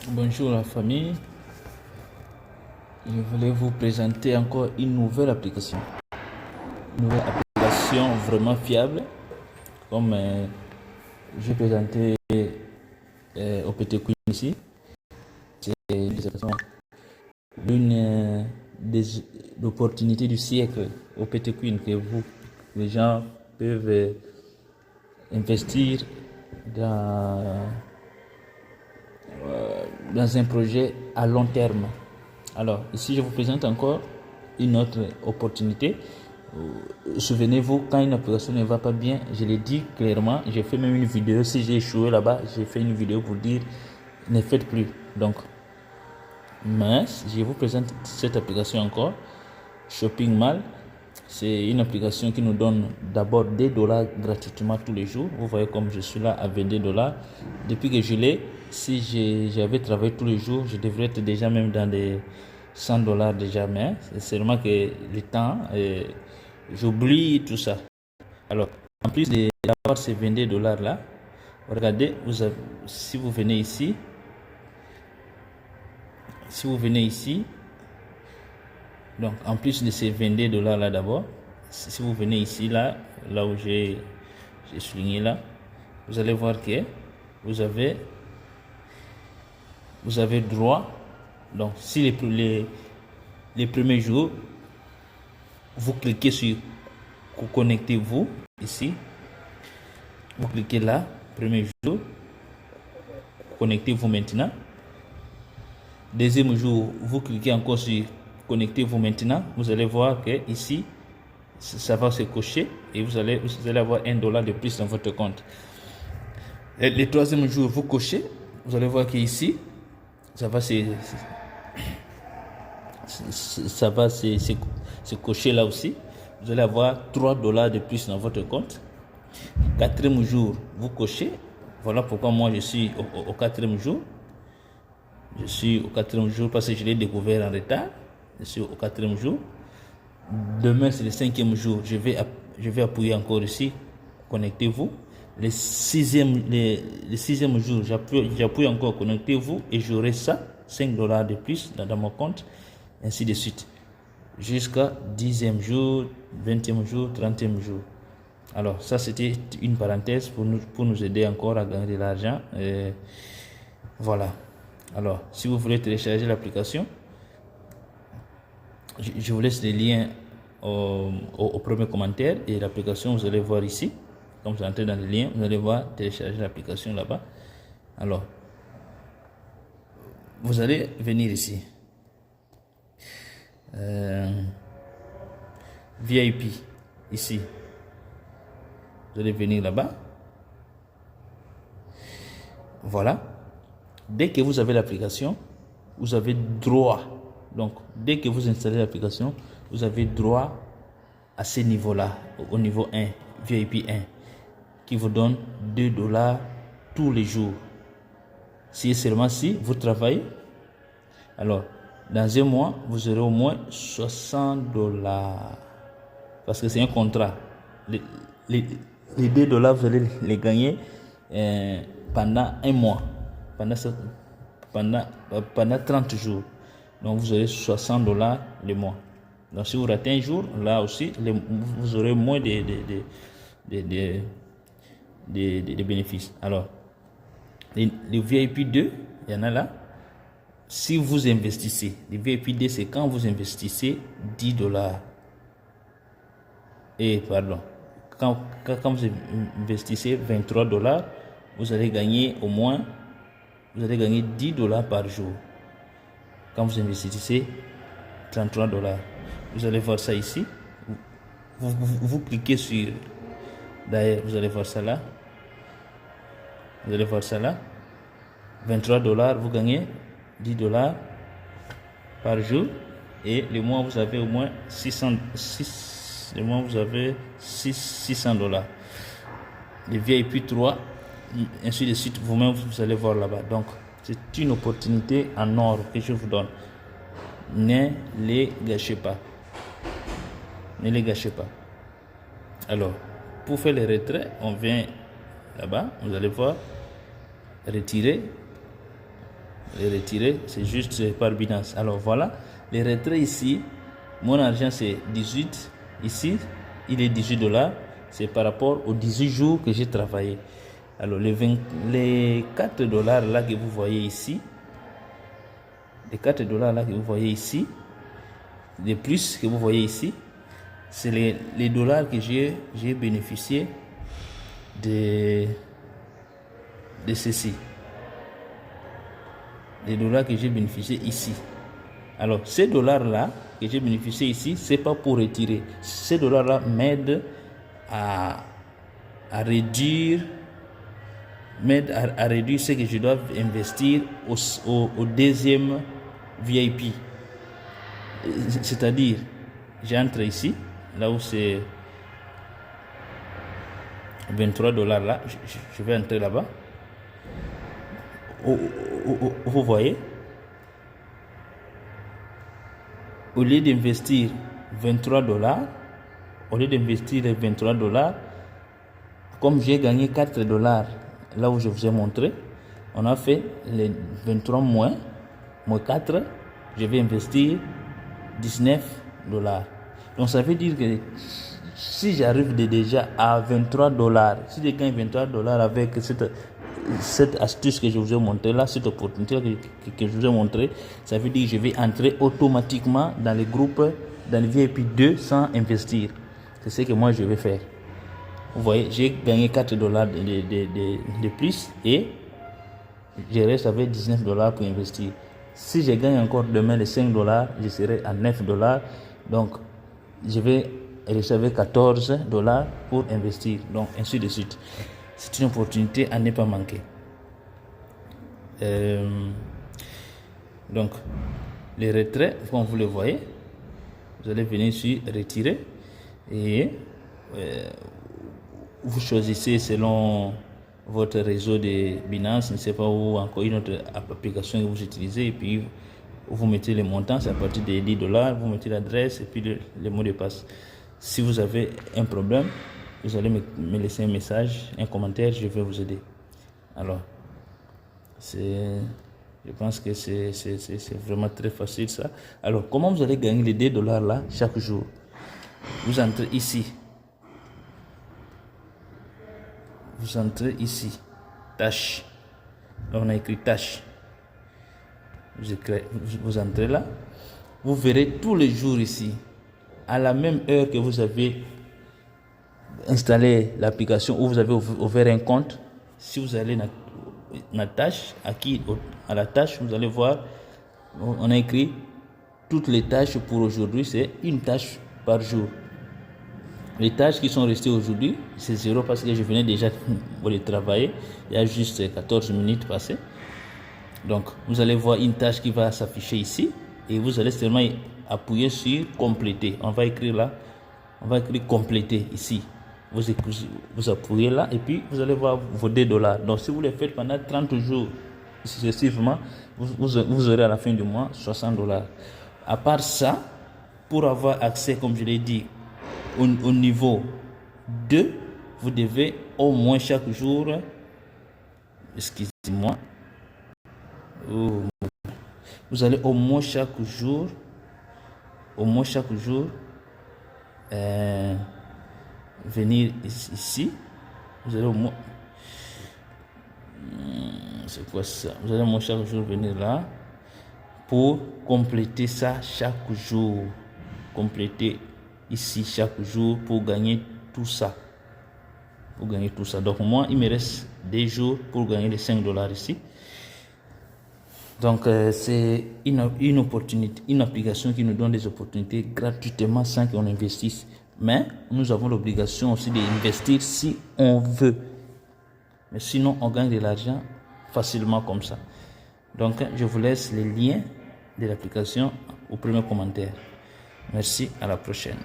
Bonjour la famille, je voulais vous présenter encore une nouvelle application. Une nouvelle application vraiment fiable, comme j'ai présenté au PT Queen ici. C'est l'une des opportunités du siècle au PT Queen que les gens peuvent investir dans un projet à long terme. Alors, ici, je vous présente encore une autre opportunité. Souvenez-vous, quand une application ne va pas bien, je l'ai dit clairement, j'ai fait même une vidéo. Si j'ai échoué là-bas, j'ai fait une vidéo pour dire ne faites plus. Donc, mais je vous présente cette application encore, Shopping Mall. C'est une application qui nous donne d'abord des dollars gratuitement tous les jours. Vous voyez comme je suis là à 22 dollars. Depuis que je l'ai, si j'avais travaillé tous les jours, je devrais être déjà même dans les 100 dollars déjà. Mais c'est seulement que le temps, j'oublie tout ça. Alors, en plus d'avoir ces 22 dollars là, regardez, si vous venez ici, donc en plus de ces 22 dollars là d'abord, si vous venez ici là où j'ai souligné là, vous allez voir que vous avez droit. Donc si les premiers jours, vous cliquez sur connectez-vous ici, vous cliquez là, premier jour, connectez-vous maintenant. Deuxième jour, vous cliquez encore sur connectez-vous maintenant. Vous allez voir que ici ça va se cocher et vous allez avoir $1 de plus dans votre compte. Et le troisième jour, vous cochez, vous allez voir qu'ici ça va se cocher là aussi. Vous allez avoir $3 de plus dans votre compte. Quatrième jour, vous cochez. Voilà pourquoi moi je suis au quatrième jour. Je suis au quatrième jour parce que je l'ai découvert en retard. Je suis au quatrième jour. Demain, c'est le cinquième jour. Je vais appuyer encore ici. Connectez-vous. Le sixième jour, j'appuie encore connectez-vous et j'aurai ça, $5 de plus dans mon compte. Ainsi de suite. Jusqu'à 10e jour, 20e jour, 30e jour. Alors, ça, c'était une parenthèse pour nous aider encore à gagner de l'argent. Voilà. Alors, si vous voulez télécharger l'application, je vous laisse les liens au premier commentaire et l'application, vous allez voir ici. Quand vous entrez dans le lien, vous allez voir télécharger l'application là-bas. Alors, vous allez venir ici. VIP, ici. Vous allez venir là-bas. Voilà. Dès que vous avez l'application, vous avez droit. Donc, dès que vous installez l'application, vous avez droit à ce niveau-là, au niveau 1, VIP 1, qui vous donne $2 tous les jours. Si seulement si vous travaillez, alors, dans un mois, vous aurez au moins $60. Parce que c'est un contrat. Les $2, vous allez les gagner pendant un mois. Pendant 30 jours. Donc vous aurez $60 le mois. Donc si vous ratez un jour, là aussi, vous aurez moins de bénéfices. Alors, les VIP 2, il y en a là. Si vous investissez, les VIP 2, c'est quand vous investissez $10. Et pardon, quand vous investissez $23, vous allez gagner au moins, $10 par jour. Quand vous investissez $33, vous allez voir ça ici. Vous cliquez sur, d'ailleurs, vous allez voir ça là. Vous allez voir ça là. $23, vous gagnez $10 par jour. Et le mois, vous avez au moins $600. Les VIP 3, ainsi de suite, vous-même, vous allez voir là-bas. Donc, c'est une opportunité en or que je vous donne. Ne les gâchez pas. Ne les gâchez pas. Alors, pour faire le retrait, on vient là-bas. Vous allez voir, retirer. les retirer, c'est juste par Binance. Alors voilà, les retraits ici, mon argent c'est 18, ici il est 18 $, c'est par rapport aux 18 jours que j'ai travaillé. Alors les 4 $ là que vous voyez ici, les 4 $ là que vous voyez ici, les plus que vous voyez ici, c'est les dollars que j'ai bénéficié de ceci. Les dollars que j'ai bénéficié ici. Alors, ces dollars-là que j'ai bénéficié ici, c'est pas pour retirer. Ces dollars-là m'aident à réduire ce que je dois investir au deuxième VIP. C'est-à-dire, j'entre ici, là où c'est 23 $ là, je vais entrer là-bas. Vous voyez, au lieu d'investir 23 $, au lieu d'investir les 23 $, comme j'ai gagné 4 $ là où je vous ai montré, on a fait les 23 moins 4, je vais investir 19 $. Donc ça veut dire que si j'arrive déjà à 23 $, si je gagne 23 $ avec cette astuce que je vous ai montré là, cette opportunité que je vous ai montré, ça veut dire que je vais entrer automatiquement dans les groupes, dans le VIP 2 sans investir. C'est ce que moi je vais faire. Vous voyez, j'ai gagné 4 $ de plus et je reste avec 19 $ pour investir. Si je gagne encore demain les 5 $, je serai à 9 $. Donc, je vais rester avec 14 $ pour investir. Donc, ainsi de suite. C'est une opportunité à ne pas manquer. Donc, les retraits, comme vous le voyez, vous allez venir sur retirer et vous choisissez selon votre réseau de Binance, je ne sais pas où, encore une autre application que vous utilisez, et puis vous mettez les montants, c'est à partir de 10 $, vous mettez l'adresse et puis le mot de passe. Si vous avez un problème, vous allez me laisser un message, un commentaire, je vais vous aider. Alors, je pense que c'est vraiment très facile ça. Alors, comment vous allez gagner les 2 $ là chaque jour? Vous entrez ici. Vous entrez ici. Tâche. Là, on a écrit tâche. Vous entrez là. Vous verrez tous les jours ici, à la même heure que vous avez installé l'application ou vous avez ouvert un compte, si vous allez dans la tâche, à la tâche, vous allez voir, on a écrit toutes les tâches pour aujourd'hui, c'est une tâche par jour. Les tâches qui sont restées aujourd'hui, c'est 0 parce que je venais déjà pour les travailler. Il y a juste 14 minutes passées. Donc, vous allez voir une tâche qui va s'afficher ici et vous allez seulement appuyer sur compléter. On va écrire là, on va écrire compléter ici. Vous appuyez là et puis vous allez voir vos 2 $. Donc, si vous le faites pendant 30 jours successivement, vous aurez à la fin du mois 60 $. À part ça, pour avoir accès, comme je l'ai dit, au niveau 2, vous devez au moins chaque jour, excusez-moi, vous allez au moins chaque jour, venir ici. Vous allez au moins, c'est quoi ça? Vous allez au moins chaque jour venir là pour compléter ça chaque jour. Compléter ici chaque jour pour gagner tout ça. Donc moi, il me reste 2 jours pour gagner les 5 $ ici. Donc c'est une opportunité, une application qui nous donne des opportunités gratuitement sans qu'on investisse. Mais nous avons l'obligation aussi d'investir si on veut. Mais sinon, on gagne de l'argent facilement comme ça. Donc je vous laisse les liens de l'application au premier commentaire. Merci, à la prochaine.